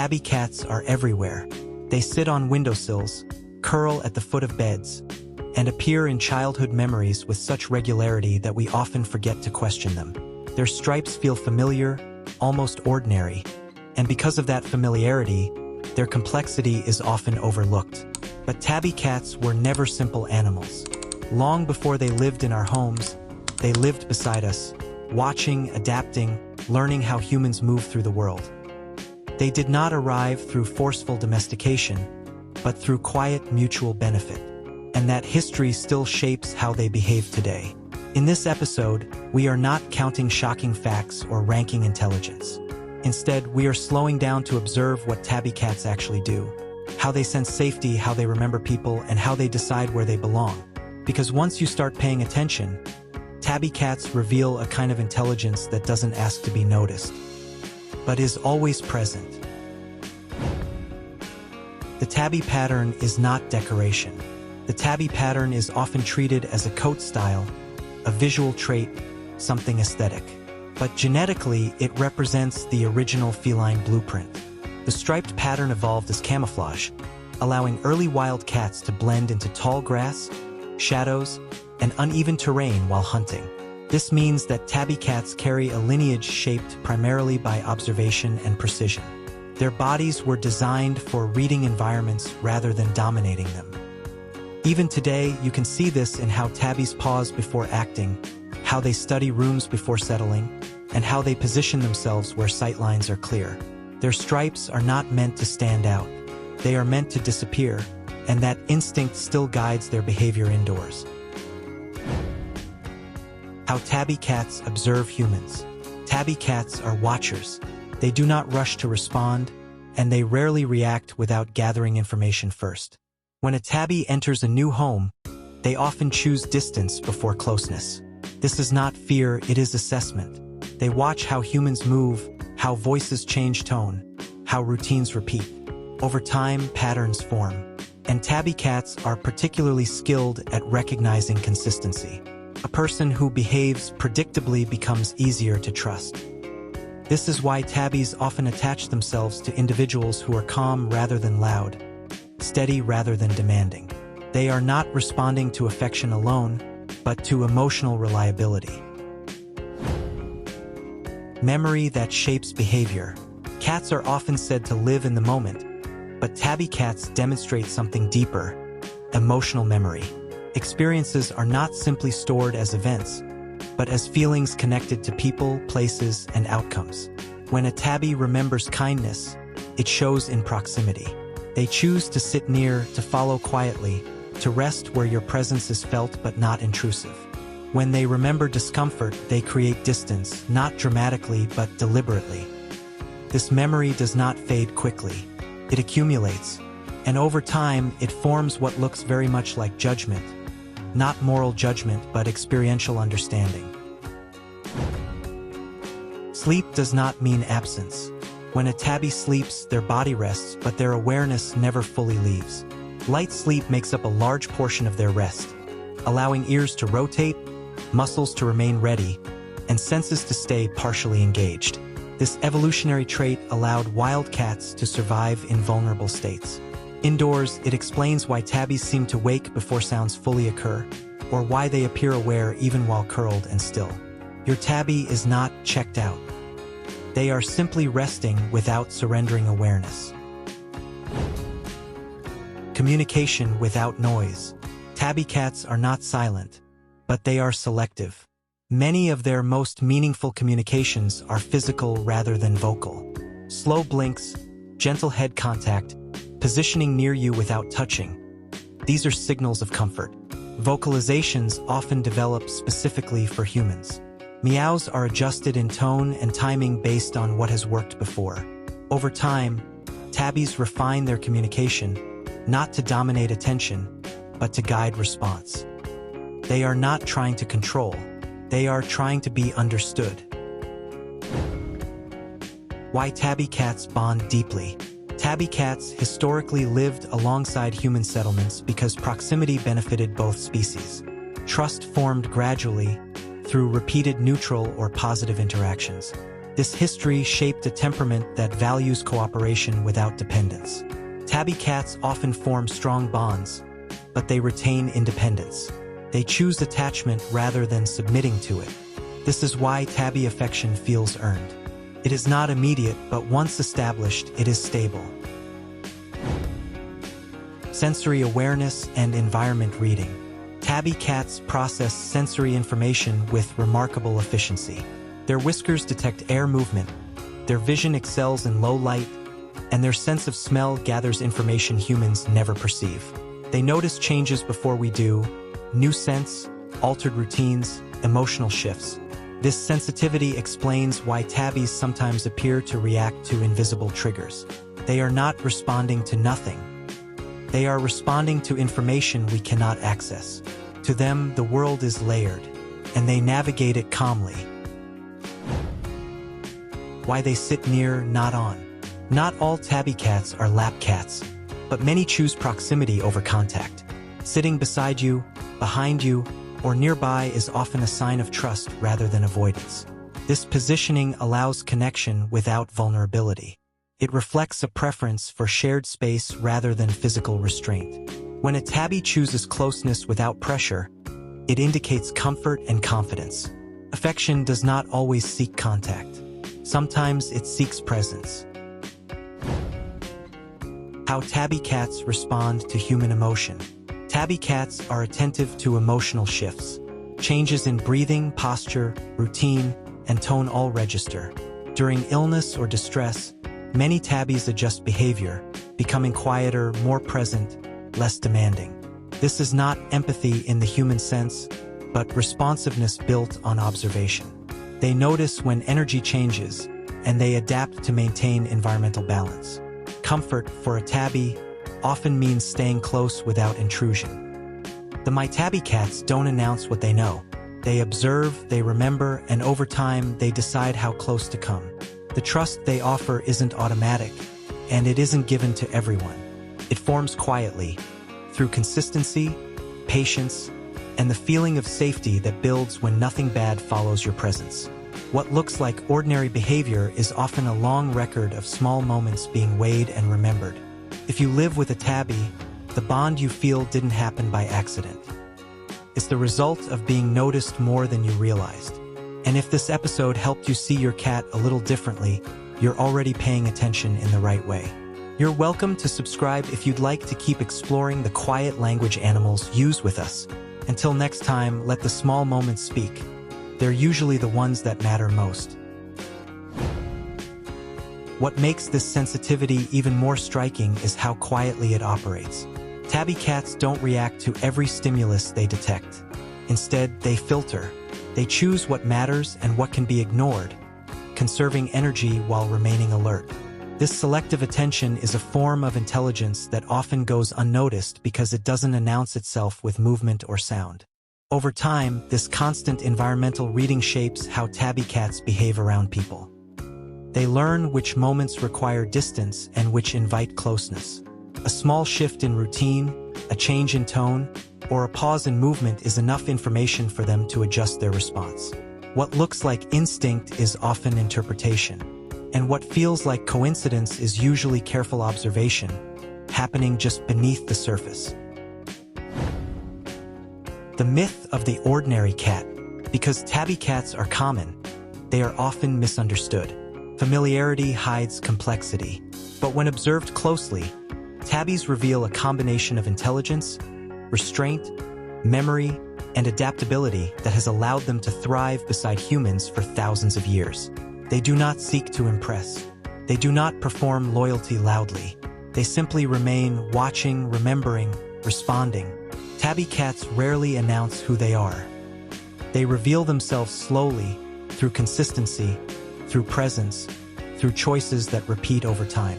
tabby cats are everywhere. They sit on windowsills, curl at the foot of beds, and appear in childhood memories with such regularity that we often forget to question them. Their stripes feel familiar, almost ordinary, and because of that familiarity, their complexity is often overlooked. But tabby cats were never simple animals. Long before they lived in our homes, they lived beside us, watching, adapting, learning how humans move through the world. They did not arrive through forceful domestication, but through quiet mutual benefit. And that history still shapes how they behave today. In this episode, we are not counting shocking facts or ranking intelligence. Instead, we are slowing down to observe what tabby cats actually do, how they sense safety, how they remember people, and how they decide where they belong. Because once you start paying attention, tabby cats reveal a kind of intelligence that doesn't ask to be noticed, but is always present. The tabby pattern is not decoration. The tabby pattern is often treated as a coat style, a visual trait, something aesthetic. But genetically, it represents the original feline blueprint. The striped pattern evolved as camouflage, allowing early wild cats to blend into tall grass, shadows, and uneven terrain while hunting. This means that tabby cats carry a lineage shaped primarily by observation and precision. Their bodies were designed for reading environments rather than dominating them. Even today, you can see this in how tabbies pause before acting, how they study rooms before settling, and how they position themselves where sightlines are clear. Their stripes are not meant to stand out. They are meant to disappear, and that instinct still guides their behavior indoors. How tabby cats observe humans. Tabby cats are watchers. They do not rush to respond, and they rarely react without gathering information first. When a tabby enters a new home, they often choose distance before closeness. This is not fear, it is assessment. They watch how humans move, how voices change tone, how routines repeat. Over time, patterns form. And tabby cats are particularly skilled at recognizing consistency. A person who behaves predictably becomes easier to trust. This is why tabbies often attach themselves to individuals who are calm rather than loud, steady rather than demanding. They are not responding to affection alone, but to emotional reliability. Memory that shapes behavior. Cats are often said to live in the moment, but tabby cats demonstrate something deeper: emotional memory. Experiences are not simply stored as events, but as feelings connected to people, places, and outcomes. When a tabby remembers kindness, it shows in proximity. They choose to sit near, to follow quietly, to rest where your presence is felt but not intrusive. When they remember discomfort, they create distance, not dramatically but deliberately. This memory does not fade quickly. It accumulates, and over time, it forms what looks very much like judgment. Not moral judgment, but experiential understanding. Sleep does not mean absence. When a tabby sleeps, their body rests, but their awareness never fully leaves. Light sleep makes up a large portion of their rest, allowing ears to rotate, muscles to remain ready, and senses to stay partially engaged. This evolutionary trait allowed wild cats to survive in vulnerable states. Indoors, it explains why tabbies seem to wake before sounds fully occur, or why they appear aware even while curled and still. Your tabby is not checked out. They are simply resting without surrendering awareness. Communication without noise. Tabby cats are not silent, but they are selective. Many of their most meaningful communications are physical rather than vocal. Slow blinks, gentle head contact, positioning near you without touching. These are signals of comfort. Vocalizations often develop specifically for humans. Meows are adjusted in tone and timing based on what has worked before. Over time, tabbies refine their communication, not to dominate attention, but to guide response. They are not trying to control. They are trying to be understood. Why tabby cats bond deeply. Tabby cats historically lived alongside human settlements because proximity benefited both species. Trust formed gradually through repeated neutral or positive interactions. This history shaped a temperament that values cooperation without dependence. Tabby cats often form strong bonds, but they retain independence. They choose attachment rather than submitting to it. This is why tabby affection feels earned. It is not immediate, but once established, it is stable. Sensory awareness and environment reading. Tabby cats process sensory information with remarkable efficiency. Their whiskers detect air movement, their vision excels in low light, and their sense of smell gathers information humans never perceive. They notice changes before we do, new scents, altered routines, emotional shifts. This sensitivity explains why tabbies sometimes appear to react to invisible triggers. They are not responding to nothing. They are responding to information we cannot access. To them, the world is layered, and they navigate it calmly. Why they sit near, not on. Not all tabby cats are lap cats, but many choose proximity over contact. Sitting beside you, behind you, or nearby is often a sign of trust rather than avoidance. This positioning allows connection without vulnerability. It reflects a preference for shared space rather than physical restraint. When a tabby chooses closeness without pressure, it indicates comfort and confidence. Affection does not always seek contact. Sometimes it seeks presence. How tabby cats respond to human emotion. Tabby cats are attentive to emotional shifts. Changes in breathing, posture, routine, and tone all register. During illness or distress, many tabbies adjust behavior, becoming quieter, more present, less demanding. This is not empathy in the human sense, but responsiveness built on observation. They notice when energy changes, and they adapt to maintain environmental balance. Comfort for a tabby often means staying close without intrusion. My tabby cats don't announce what they know. They observe, they remember, and over time, they decide how close to come. The trust they offer isn't automatic, and it isn't given to everyone. It forms quietly, through consistency, patience, and the feeling of safety that builds when nothing bad follows your presence. What looks like ordinary behavior is often a long record of small moments being weighed and remembered. If you live with a tabby, the bond you feel didn't happen by accident. It's the result of being noticed more than you realized. And if this episode helped you see your cat a little differently, you're already paying attention in the right way. You're welcome to subscribe if you'd like to keep exploring the quiet language animals use with us. Until next time, let the small moments speak. They're usually the ones that matter most. What makes this sensitivity even more striking is how quietly it operates. Tabby cats don't react to every stimulus they detect. Instead, they filter. They choose what matters and what can be ignored, conserving energy while remaining alert. This selective attention is a form of intelligence that often goes unnoticed because it doesn't announce itself with movement or sound. Over time, this constant environmental reading shapes how tabby cats behave around people. They learn which moments require distance and which invite closeness. A small shift in routine, a change in tone, or a pause in movement is enough information for them to adjust their response. What looks like instinct is often interpretation, and what feels like coincidence is usually careful observation, happening just beneath the surface. The myth of the ordinary cat. Because tabby cats are common, they are often misunderstood. Familiarity hides complexity. But when observed closely, tabbies reveal a combination of intelligence, restraint, memory, and adaptability that has allowed them to thrive beside humans for thousands of years. They do not seek to impress. They do not perform loyalty loudly. They simply remain watching, remembering, responding. Tabby cats rarely announce who they are. They reveal themselves slowly, through consistency, through presence, through choices that repeat over time.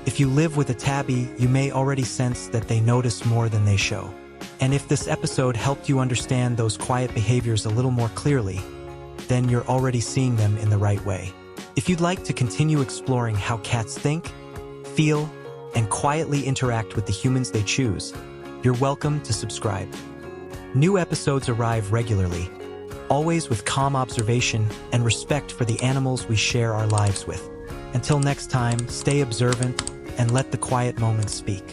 If you live with a tabby, you may already sense that they notice more than they show. And if this episode helped you understand those quiet behaviors a little more clearly, then you're already seeing them in the right way. If you'd like to continue exploring how cats think, feel, and quietly interact with the humans they choose, you're welcome to subscribe. New episodes arrive regularly, always with calm observation and respect for the animals we share our lives with. Until next time, stay observant and let the quiet moments speak.